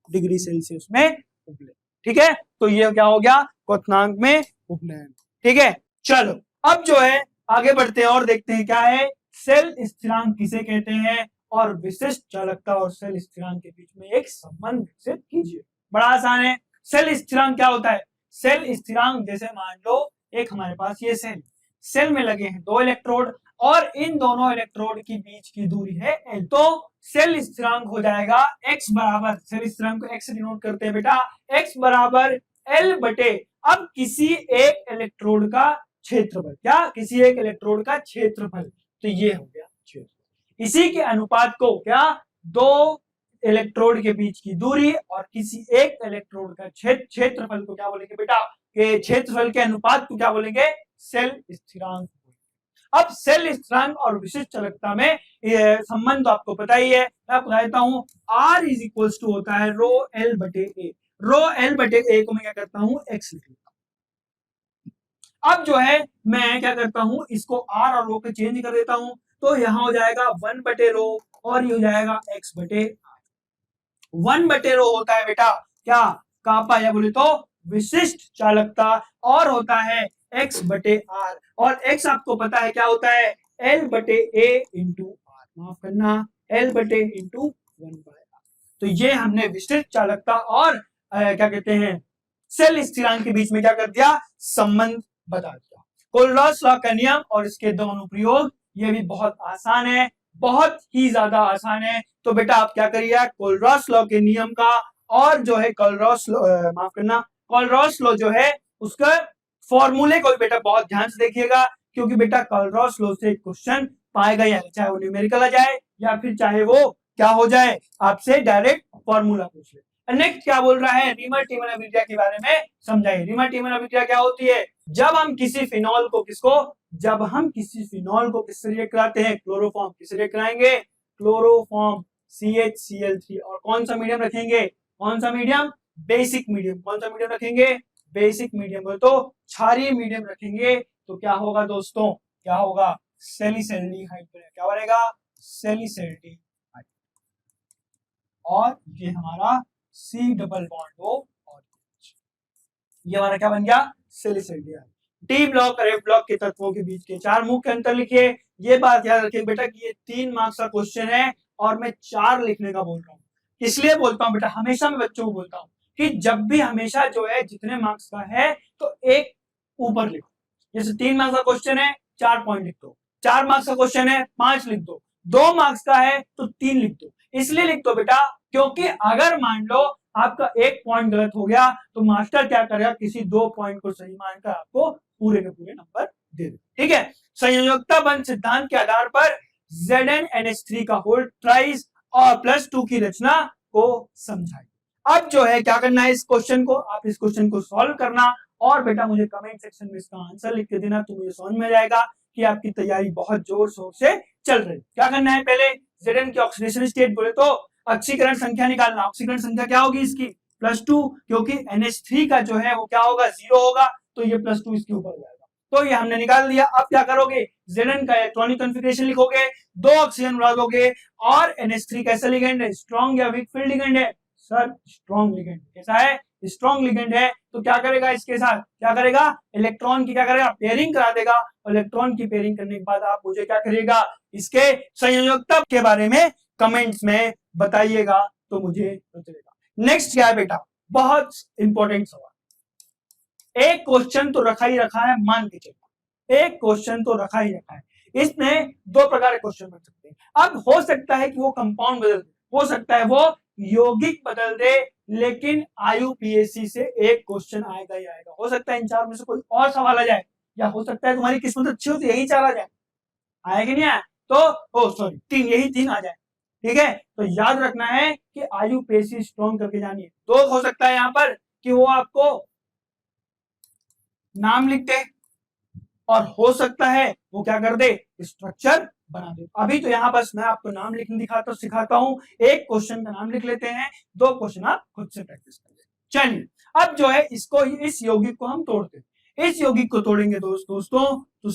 डिग्री सेल्सियस में उबले। ठीक है, तो ये क्या हो गया, क्वथनांक में उपनयन। ठीक है, चलो अब जो है आगे बढ़ते हैं और देखते हैं क्या है, सेल स्थिरांक किसे कहते हैं, और विशिष्ट चालकता और सेल स्थिरांक के बीच में एक संबंध विकसित कीजिए। बड़ा आसान है। सेल स्थिरांक क्या होता है, सेल स्थिरांक जैसे मान लो एक हमारे पास ये सेल में लगे हैं 2 इलेक्ट्रोड और इन दोनों इलेक्ट्रोड के बीच की दूरी है L, तो सेल स्थिरांक हो जाएगा x बराबर, सेल स्थिरांक को x से डिनोट करते हैं बेटा, x बराबर L बटे अब किसी एक इलेक्ट्रोड का क्षेत्रफल, क्या, किसी एक इलेक्ट्रोड का क्षेत्रफल, तो ये हो गया क्षेत्रफल। इसी के अनुपात को क्या, 2 इलेक्ट्रोड के बीच की दूरी और किसी एक इलेक्ट्रोड का क्षेत्रफल को क्या बोलेंगे बेटा, के क्षेत्रफल के अनुपात को क्या बोलेंगे, सेल स्थिरांक। अब सेल स्थिरांक और विशिष्ट चालकता में संबंध तो आपको पता ही है, मैं आपको बता देता हूं, R इज इक्वल टू होता है रो L बटे ए। रो L बटे ए को मैं क्या करता हूं, x लिख लेता हूं। अब जो है मैं क्या करता हूं, इसको R और रो पे चेंज कर देता हूं, तो यहां हो जाएगा 1 बटे रो और ये हो जाएगा x बटे R। 1 बटे रो होता है बेटा क्या, कापा या बोले तो विशिष्ट चालकता, और होता है x बटे R, और x आपको पता है क्या होता है, L बटे A इंटू R, माफ करना L बटे इंटू 1 बाय R। तो ये हमने विशिष्ट चालकता और क्या कहते हैं सेल स्थिरांक के बीच में क्या कर दिया, संबंध बता दिया। कोलरॉस लॉ का नियम और इसके दो अनुप्रयोग, ये भी बहुत आसान है, बहुत ही ज्यादा आसान है। तो बेटा आप क्या करिए, कोलरॉस लॉ के नियम का और जो है कोलरॉस लॉ, माफ करना कोलरॉस लॉ जो है उसका फॉर्मूले को भी बेटा बहुत ध्यान से देखिएगा, क्योंकि बेटा कोलरॉस लॉ से क्वेश्चन पाएगा या चाहे वो न्यूमेरिकल आ जाए या फिर चाहे वो क्या हो जाए, आपसे डायरेक्ट फॉर्मूला पूछ ले। नेक्स्ट क्या बोल रहा है, रीमर-टीमर अभिक्रिया के बारे में समझाइए। रीमर-टीमर अभिक्रिया क्या होती है, जब हम किसी फिनॉल को किससे रिएक्ट कराते हैं, क्लोरोफॉर्म किससे रिएक्ट कराएंगे, क्लोरोफॉर्म CHCl3, और कौन सा मीडियम रखेंगे, कौन सा मीडियम, बेसिक मीडियम। कौन सा मीडियम रखेंगे, बेसिक मीडियम, तो क्षारीय मीडियम रखेंगे, तो क्या होगा दोस्तों, क्या होगा, सैलिसैल्डिहाइड बनेगा। क्या बनेगा, सैलिसैल्डिहाइड, और ये हमारा C डबल बॉन्ड O, और ये हमारा क्या बन गया, सैलिसैल्डिहाइड। डी ब्लॉक और एफ ब्लॉक के तत्वों के बीच के 4 मुख्य अंतर लिखिए। ये बात याद रखिए बेटा कि ये 3 मार्क्स का क्वेश्चन है और मैं 4 लिखने का बोल रहा हूँ। इसलिए बोलता हूँ बेटा, हमेशा मैं बच्चों को बोलता हूँ कि जब भी हमेशा जो है जितने मार्क्स का है तो एक ऊपर लिखो। जैसे 3 मार्क्स का क्वेश्चन है 4 पॉइंट लिख दो, 4 मार्क्स का क्वेश्चन है 5 लिख दो, 2 मार्क्स का है तो 3 लिख दो। इसलिए लिख दो बेटा क्योंकि अगर मान लो आपका 1 पॉइंट गलत हो गया तो मास्टर क्या करेगा, किसी 2 पॉइंट को सही मानकर आपको पूरे के पूरे नंबर दे दे। ठीक है, संयोजकता बंध सिद्धांत के आधार पर ZnNH3 का होल ट्राइस और +2 की रचना को समझाइए। अब जो है क्या करना है, इस क्वेश्चन को आप इस क्वेश्चन को सॉल्व करना और बेटा मुझे कमेंट सेक्शन में इसका आंसर लिख के देना, तो मुझे समझ में आ जाएगा कि आपकी तैयारी बहुत जोर शोर से चल रही है। क्या करना है, पहले Zn की ऑक्सीडेशन स्टेट बोले तो ऑक्सीकरण संख्या निकालना। ऑक्सीकरण संख्या क्या होगी इसकी, +2, क्योंकि NH3 का जो है वो क्या होगा, 0 होगा, तो ये +2 इसके ऊपर जाएगा। तो ये हमने निकाल लिया। अब क्या करोगे, Zn का इलेक्ट्रॉनिक कॉन्फ़िगरेशन लिखोगे, 2 ऑक्सीजन उड़ाओगे, और NH3 कैसा लिगेंड है, स्ट्रॉन्ग या वीक फील्ड लिगेंड है, सर स्ट्रॉन्ग लिगेंड। कैसा है, स्ट्रॉन्ग लिगेंड है। तो क्या करेगा, इसके साथ क्या करेगा, इलेक्ट्रॉन की क्या करेगा, पेयरिंग करा देगा। इलेक्ट्रॉन की पेयरिंग करने के बाद आप मुझे क्या करिएगा, इसके संयोजकत्व के बारे में कमेंट्स में बताइएगा, तो मुझे चलेगा। नेक्स्ट क्या है बेटा, बहुत इंपॉर्टेंट सवाल, एक क्वेश्चन तो रखा ही रखा है, मान के चलो एक क्वेश्चन तो रखा ही रखा है। इसमें दो प्रकार के क्वेश्चन बन सकते हैं। अब हो सकता है कि वो कंपाउंड बदल दे, हो सकता है वो यौगिक बदल दे, लेकिन IUPAC से एक क्वेश्चन आएगा ही आएगा। हो सकता है इन चार में से कोई और सवाल आ जाए, या हो सकता है तुम्हारी किस्मत अच्छी हो तो यही चार आ जाए, आएगा नहीं आया तो सॉरी तीन, यही तीन आ जाए। ठीक है, तो याद रखना है कि IUPAC स्ट्रॉन्ग करके जानिए। तो हो सकता है यहाँ पर कि वो आपको नाम लिख दे, और हो सकता है वो क्या कर दे, स्ट्रक्चर बना दे। अभी तो यहाँ बस मैं आपको नाम लिखने दिखाता सिखाता हूं, एक क्वेश्चन का नाम लिख लेते हैं, दो क्वेश्चन आप खुद से प्रैक्टिस कर ले। चलिए, अब जो है इसको, इस यौगिक को हम तोड़ते हैं। इस यौगिक को तोड़ेंगे दोस्तों, तो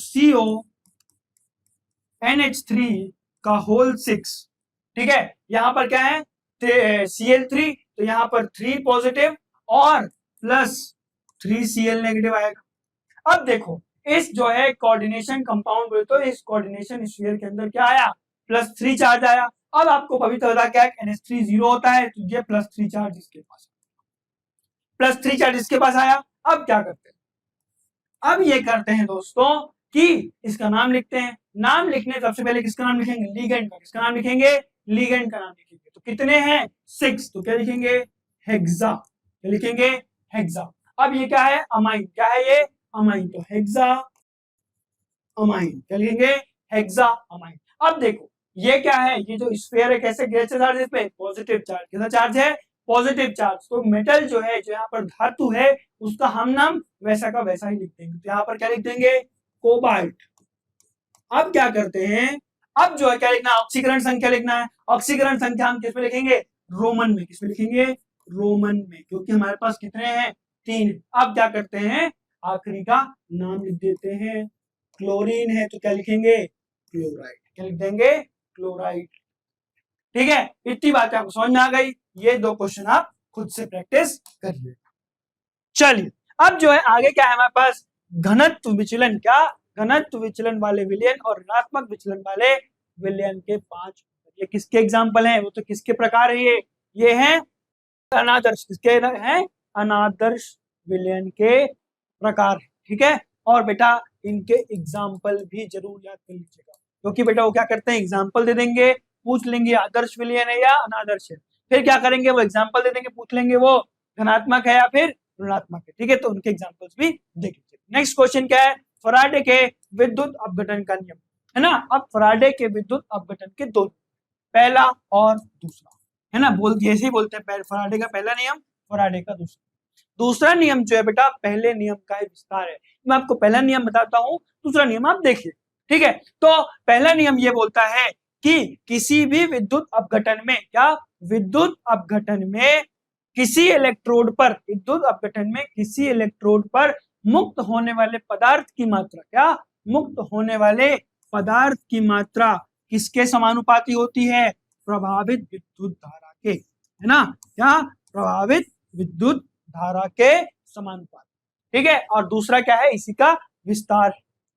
CONH3 का होल 6, ठीक है, यहां पर क्या है, Cl3, तो यहां पर 3 पॉजिटिव और प्लस 3Cl नेगेटिव आएगा। अब देखो, इस जो है कोऑर्डिनेशन कंपाउंड बोले तो इस कोऑर्डिनेशन स्फीयर के अंदर क्या आया, +3 चार्ज आया। अब आपको पवित्र बता क्या, NH3 0 होता है, तो ये +3 चार्ज इसके पास, +3 चार्ज इसके पास आया। अब क्या करते हैं, अब ये करते हैं दोस्तों कि इसका नाम लिखते हैं। नाम लिखने सबसे पहले किसका नाम लिखेंगे, लिगेंड का। किसका नाम लिखेंगे, लिगेंड का नाम लिखेंगे। तो कितने हैं, 6, तो क्या लिखेंगे, हेक्सा। क्या लिखेंगे, हेक्सा। अब ये क्या है, अमाइन। क्या है ये, अमाइन। तो हेक्सा अमाइन। क्या लिखेंगे, हेक्सा अमाइन। अब देखो ये क्या है, ये जो स्फीयर है कैसे, कैसे चार्ज है, इस पे पॉजिटिव चार्ज। कितना चार्ज है, पॉजिटिव चार्ज। तो मेटल जो है, जो यहाँ पर धातु है, उसका हम नाम वैसा का वैसा ही लिख देंगे। तो यहाँ पर क्या लिख देंगे, कोबाल्ट। अब क्या करते हैं, अब जो है क्या लिखना है, ऑक्सीकरण संख्या लिखना है। ऑक्सीकरण संख्या हम किस में लिखेंगे, रोमन में। किसमें लिखेंगे, रोमन में, क्योंकि हमारे पास कितने हैं, 3। अब क्या करते हैं, आखिरी का नाम लिख देते हैं। क्लोरीन है तो क्या लिखेंगे, क्लोराइड। क्या लिख देंगे, क्लोराइड। ठीक है, इतनी बातें आपको समझ में आ गई। ये दो क्वेश्चन आप खुद से प्रैक्टिस करिए। चलिए, अब जो है आगे क्या है हमारे पास, घनत्व विचलन। क्या, घनत्व विचलन वाले विलयन और ऋणात्मक विचलन वाले विलयन के 5। ये किसके एग्जाम्पल हैं, वो तो किसके प्रकार है, ये हैं अनादर्श। किसके हैं, अनादर्श विलयन के प्रकार। ठीक है, और बेटा इनके एग्जाम्पल भी जरूर याद कर लीजिएगा, क्योंकि बेटा वो क्या करते हैं, एग्जाम्पल दे देंगे, पूछ लेंगे आदर्श विलयन है या अनादर्श है, फिर क्या करेंगे, वो एग्जाम्पल दे देंगे, पूछ लेंगे वो धनात्मक है या फिर ऋणात्मक है। ठीक है, तो उनके एग्जाम्पल्स भी देख लीजिए। नेक्स्ट क्वेश्चन क्या है, फराडे के विद्युत अपघटन का नियम, है ना। अब फराडे के विद्युत अपघटन के दो, पहला और दूसरा, है ना, जैसे ही बोलते हैं फराडे का पहला नियम, फराडे का दूसरा। दूसरा नियम जो है बेटा पहले नियम का ही विस्तार है। मैं आपको पहला नियम बताता हूं, दूसरा नियम आप देखिए। ठीक है, तो पहला नियम ये बोलता है कि किसी भी विद्युत अपघटन में, क्या, विद्युत अपघटन में किसी इलेक्ट्रोड पर, विद्युत अपघटन में किसी इलेक्ट्रोड पर मुक्त होने वाले पदार्थ की मात्रा, क्या, मुक्त होने वाले पदार्थ की मात्रा किसके समानुपाती होती है, प्रभावित विद्युत धारा के, है ना, क्या, प्रभावित विद्युत धारा के समानुपाती। ठीक है, और दूसरा क्या है, इसी का विस्तार।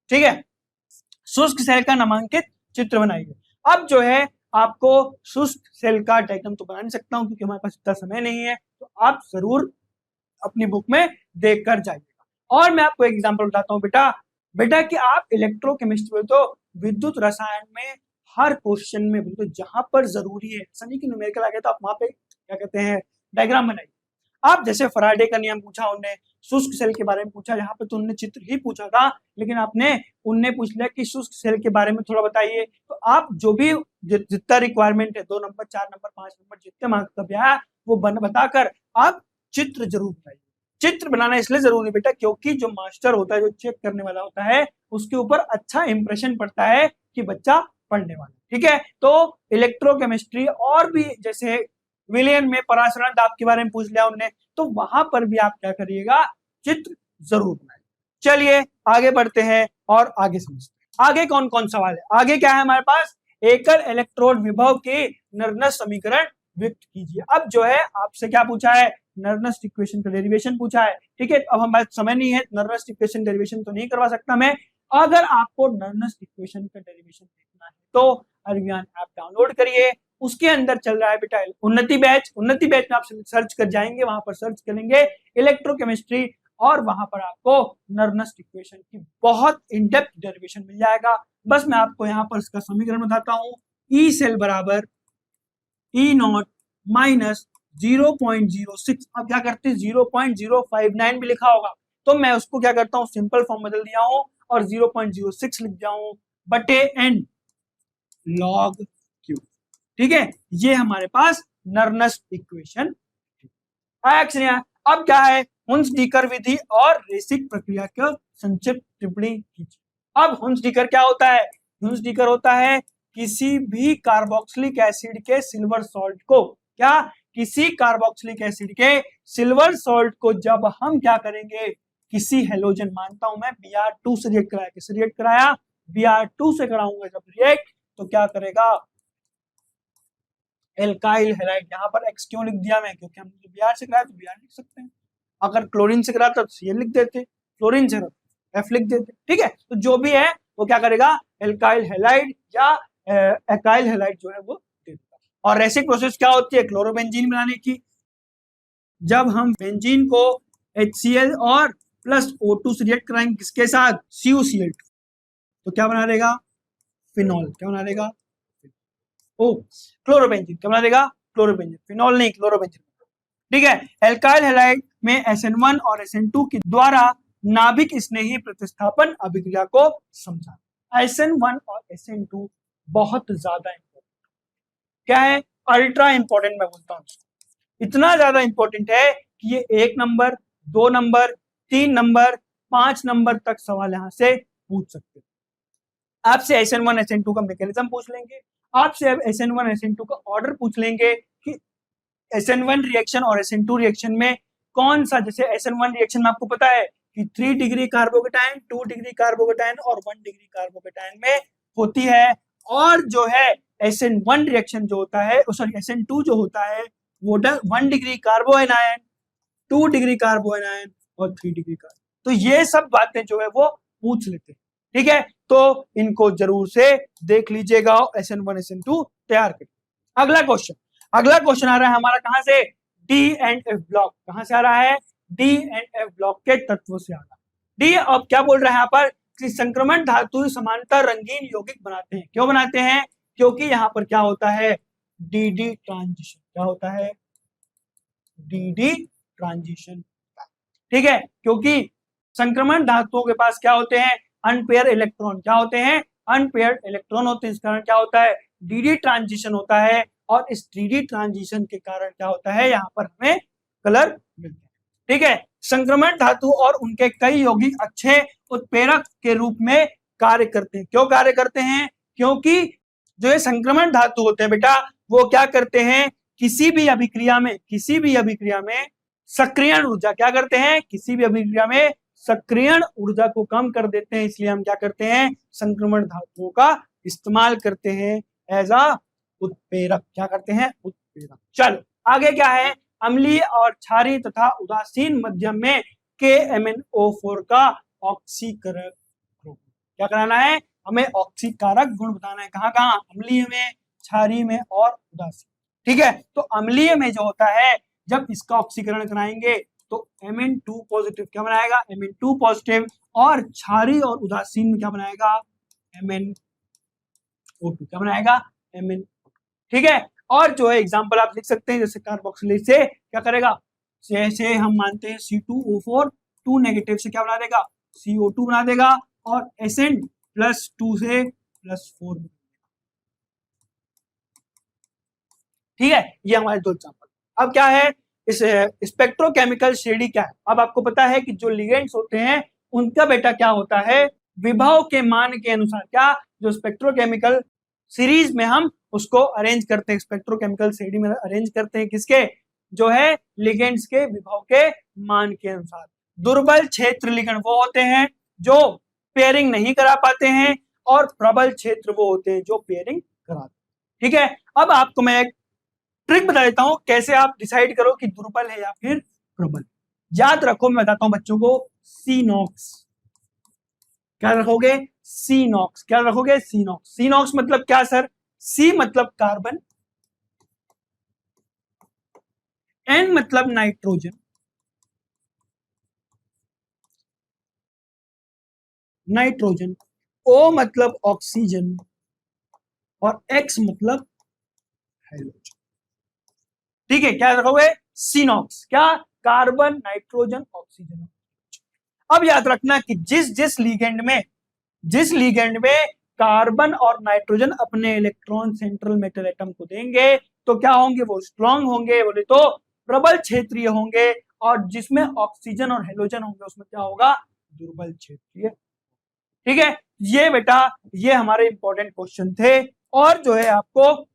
ठीक है, शुष्क सेल का नामांकित चित्र बनाइए। अब जो है आपको शुष्क सेल का डायग्राम तो बना नहीं सकता हूं, क्योंकि हमारे पास इतना समय नहीं है, तो आप जरूर अपनी बुक में देख कर जाइएगा। और मैं आपको एक एग्जांपल बताता हूं बेटा कि आप इलेक्ट्रोकेमिस्ट्री में तो विद्युत रसायन में हर क्वेश्चन में बिल्कुल जहां पर जरूरी है, ऐसा नहीं कि न्यूमेरिकल आ गया तो आप वहां पे क्या कहते हैं डायग्राम बनाइए। आप जैसे फराडे का नियम पूछा, उन्होंने शुष्क सेल के बारे में पूछा, यहाँ पे तो उन्होंने चित्र ही पूछा था, लेकिन उनने पूछ लिया कि शुष्क सेल के बारे में थोड़ा बताइए। तो आप जो भी जितना रिक्वायरमेंट है, 2 नंबर 4 नंबर 5 नंबर जितने मार्क्स का भी आया वो बताकर आप चित्र जरूर बताइए। चित्र बनाना इसलिए जरूरी बेटा क्योंकि जो मास्टर होता है, जो चेक करने वाला होता है, उसके ऊपर अच्छा इंप्रेशन पड़ता है कि बच्चा पढ़ने वाला। ठीक है, तो इलेक्ट्रोकेमिस्ट्री और भी जैसे विलियन में पराशरण दाब के बारे में पूछ लिया उनने, तो वहां पर भी आप क्या करिएगा, चित्र जरूर बनाइए। चलिए आगे बढ़ते हैं और आगे समझते हैं आगे कौन कौन सवाल है। आगे क्या है हमारे पास, एकल इलेक्ट्रोड विभव के नर्नस समीकरण व्यक्त कीजिए। अब जो है आपसे क्या पूछा है, नर्नस इक्वेशन का डेरिवेशन पूछा है। ठीक है, अब हमारे समय नहीं है, नर्नस इक्वेशन डेरिवेशन तो नहीं करवा सकता मैं। अगर आपको नर्नस इक्वेशन का डेरिवेशन देखना है तो अरबियान ऐप डाउनलोड करिए, उसके अंदर चल रहा है बेटा उन्नति बैच। उन्नति बैच में आप सर्च कर जाएंगे, वहां पर सर्च करेंगे इलेक्ट्रोकेमिस्ट्री और वहां पर आपको नर्नस इक्वेशन की बहुत इन डेप्थ डेरिवेशन मिल जाएगा। बस मैं आपको यहाँ पर इसका समीकरण बताता हूँ, ई सेल बराबर ई नॉट माइनस 0.06। अब क्या करते हैं, 0.059 भी लिखा होगा तो मैं उसको क्या करता हूँ, सिंपल फॉर्म बदल दिया हूँ और 0.06 लिख दिया हूँ बटे एन लॉग क्यू। ठीक है, ये हमारे पास नर्नस इक्वेशन। अब क्या है, हुंस-डीकर विधि और रेसिक प्रक्रिया का संक्षिप्त टिप्पणी कीजिए। अब हुंस-डीकर क्या होता है, हुंस-डीकर होता है किसी भी कार्बोक्सिलिक एसिड के सिल्वर सॉल्ट को, क्या, किसी कार्बोक्सिलिक एसिड के सिल्वर सॉल्ट को जब हम क्या करेंगे, किसी हेलोजन, मानता हूं मैं Br2 से रिएक्ट कराया, किससे रिएक्ट कराया, Br2 से कराऊंगा जब रिएक्ट, तो क्या करेगा, एल्काइल हैलाइड। यहाँ पर एक्स क्यों लिख दिया मैं, क्योंकि हम Br से कराया तो Br लिख सकते हैं, अगर क्लोरीन से कराता तो Cl लिख देते, फ्लोरीन से F लिख देते। ठीक है, तो जो भी है वो क्या करेगा, एल्काइल हैलाइड या एकाइल हैलाइड जो है वो दे देगा। और रेसिक प्रोसेस क्या होती है, क्लोरोबेंजीन बनाने की। जब हम बेंजीन को HCl और प्लस O2 से रिएक्ट कराएंगे किसके साथ, CuCl2, तो क्या बना देगा, फिनॉल। क्या बना देगा, ओ क्लोरोबेंजीन। क्या बना देगा, क्लोरोबेंजीन, फिनॉल नहीं, क्लोरोबेंजीन। ठीक है, एल्काइल हैलाइड में SN1 और SN2 के द्वारा नाभिक स्नेही प्रतिस्थापन अभिक्रिया को समझा। SN1 और SN2 बहुत ज्यादा इंपॉर्टेंट, क्या है, अल्ट्रा इंपॉर्टेंट मैं बोलता हूँ, इतना ज्यादा इंपॉर्टेंट है कि ये 1 नंबर, 2 नंबर, 3 नंबर, 5 नंबर तक सवाल यहां से पूछ सकते हैं। आपसे SN1 SN2 का मैकेनिज्म पूछ लेंगे, आपसे अब SN1 SN2 का ऑर्डर पूछ लेंगे कि SN1 रिएक्शन और SN2 रिएक्शन में कौन सा, जैसे SN1 रिएक्शन में आपको पता है कि 3 डिग्री कार्बोकेटाइन, 2 डिग्री कार्बोकेटाइन और 1 डिग्री कार्बोकेटाइन में होती है, और जो है SN1 रिएक्शन जो होता है, सॉरी SN2 जो होता है वो 1 डिग्री कार्बो एनायन, 2 डिग्री कार्बो एनायन और 3 डिग्री कार्बो। तो ये सब बातें जो है वो पूछ लेते हैं। ठीक है, तो इनको जरूर से देख लीजिएगा, SN1 SN2 तैयार करिए। अगला क्वेश्चन आ रहा है हमारा कहां से, डी एंड एफ ब्लॉक। कहां से आ रहा है, डी एंड एफ ब्लॉक के तत्वों से आ रहा है। डी अब क्या बोल रहा है यहाँ पर कि संक्रमण धातु समांतर रंगीन यौगिक बनाते हैं। क्यों बनाते हैं, क्योंकि यहाँ पर क्या होता है, डी ट्रांजिशन। क्या होता है, डी ट्रांजिशन। ठीक है, क्योंकि संक्रमण धातुओं के पास क्या होते हैं, अनपेयर इलेक्ट्रॉन। क्या होते हैं, अनपेयर इलेक्ट्रॉन होते हैं, इस कारण क्या होता है, डी ट्रांजिशन होता है, और इस डी ट्रांजिशन के कारण क्या होता है, यहाँ पर हमें कलर मिलता है। ठीक है, संक्रमण धातु और उनके कई यौगिक अच्छे उत्प्रेरक के रूप में कार्य करते हैं। क्यों कार्य करते हैं, क्योंकि जो ये संक्रमण धातु होते हैं बेटा, वो क्या करते हैं, किसी भी अभिक्रिया में सक्रियण ऊर्जा, क्या करते हैं, किसी भी अभिक्रिया में सक्रियण ऊर्जा को कम कर देते हैं। इसलिए हम क्या करते हैं, संक्रमण धातुओं का इस्तेमाल करते हैं एज अ उत्प्रेरक। क्या करते हैं, उत्प्रेरक। चलो आगे क्या है, अम्लीय और क्षारीय तथा उदासीन मध्यम में KMnO4 का ऑक्सीकारक गुण। क्या कराना है, हमें ऑक्सीकारक गुण बताना है। कहाँ कहाँ, अम्लीय में, क्षारीय में और उदासीन। ठीक है, तो अम्लीय में जो होता है, जब इसका ऑक्सीकरण कराएंगे तो Mn2 पॉजिटिव क्या बनाएगा, Mn2 पॉजिटिव, और क्षारीय और उदासीन में क्या बनाएगा, MnO2 क्या बनाएगा, Mn। ठीक है, और जो है एग्जांपल आप लिख सकते हैं, जैसे कार्बोक्सिलेज से क्या करेगा, जैसे हम मानते हैं C2O4 2 नेगेटिव से क्या बना देगा, CO2 बना देगा, और Sn+2 से +4। ठीक है, ये हमारे दो एग्जांपल। अब क्या है, इस स्पेक्ट्रोकेमिकल श्रेणी क्या है। अब आपको पता है कि जो लिगेंड्स होते हैं उनका बेटा क्या होता है, विभव के मान के अनुसार, क्या जो स्पेक्ट्रोकेमिकल सीरीज में हम उसको अरेंज करते हैं, स्पेक्ट्रोकेमिकल श्रेणी में अरेंज करते हैं किसके, जो है लिगेंड्स के विभव के मान के अनुसार। दुर्बल क्षेत्र लिगेंड वो होते हैं जो पेयरिंग नहीं करा पाते हैं, और प्रबल क्षेत्र वो होते हैं जो पेयरिंग कराते हैं। ठीक है, अब आपको मैं एक ट्रिक बता देता हूं कैसे आप डिसाइड करो कि दुर्बल है या फिर प्रबल। याद रखो, मैं बताता हूं बच्चों को, सीनॉक्स। क्या रखोगे, सीनॉक्स। क्या रखोगे, सीनॉक्स। सीनॉक्स मतलब क्या सर, सी मतलब कार्बन, एन मतलब नाइट्रोजन, नाइट्रोजन, ओ मतलब ऑक्सीजन, और एक्स मतलब हाइड्रोजन। ठीक है, क्या रखोगे, सीनॉक्स। क्या, कार्बन, नाइट्रोजन, ऑक्सीजन। अब याद रखना कि जिस लिगेंड में कार्बन और नाइट्रोजन अपने इलेक्ट्रॉन सेंट्रल मेटल एटम को देंगे तो क्या होंगे, वो स्ट्रांग होंगे, बोले तो प्रबल क्षेत्रीय होंगे, और जिसमें ऑक्सीजन और हेलोजन होंगे उसमें क्या होगा, दुर्बल क्षेत्रीय। ठीक है, ये बेटा ये हमारे इंपॉर्टेंट क्वेश्चन थे, और जो है आपको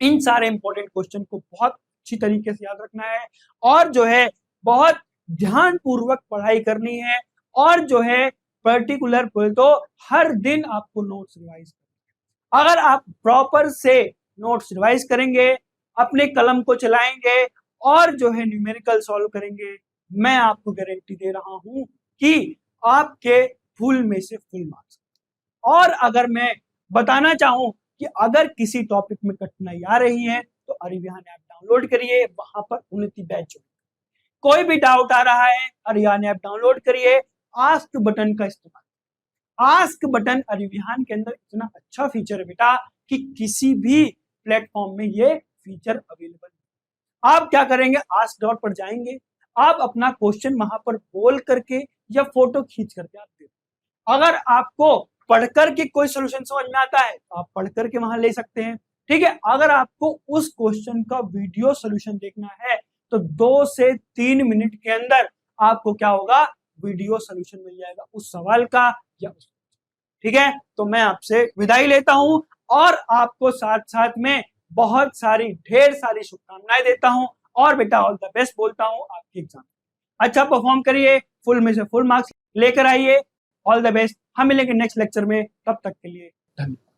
इन सारे इंपॉर्टेंट क्वेश्चन को बहुत अच्छी तरीके से याद रखना है, और जो है बहुत ध्यान पूर्वक पढ़ाई करनी है, और जो है पर्टिकुलर तो हर दिन आपको नोट्स रिवाइज करना है। अगर आप प्रॉपर से नोट्स रिवाइज करेंगे, अपने कलम को चलाएंगे, और जो है न्यूमेरिकल सॉल्व करेंगे, मैं आपको गारंटी दे रहा हूं कि आपके फुल में से फुल मार्क्स। और अगर मैं बताना चाहूं कि अगर किसी टॉपिक में कठिनाई आ रही है तो अरिविहान ऐप डाउनलोड करिए, वहां पर उन्नति बैच। कोई भी डाउट आ रहा है, अरिविहान ऐप डाउनलोड करिए, आस्क बटन का इस्तेमाल। आस्क बटन अरिविहान के अंदर इतना अच्छा फीचर है बेटा कि किसी भी प्लेटफॉर्म में ये फीचर अवेलेबल है। आप क्या करेंगे, आस्क डॉट पर जाएंगे, आप अपना क्वेश्चन वहां पर बोल करके या फोटो खींच करके आप दे। अगर आपको पढ़कर के कोई सोल्यूशन समझ में आता है तो आप पढ़ करके वहां ले सकते हैं। ठीक है, अगर आपको उस क्वेश्चन का वीडियो सोल्यूशन देखना है तो 2 से 3 मिनट के अंदर आपको क्या होगा, वीडियो सोल्यूशन मिल जाएगा उस सवाल का या उस। ठीक है, तो मैं आपसे विदाई लेता हूं, और आपको साथ साथ में बहुत सारी ढेर सारी शुभकामनाएं देता हूं, और बेटा ऑल द बेस्ट बोलता हूं आपके एग्जाम। अच्छा परफॉर्म करिए, फुल में से फुल मार्क्स लेकर आइए। ऑल द बेस्ट, हम मिलेंगे नेक्स्ट लेक्चर में, तब तक के लिए धन्यवाद।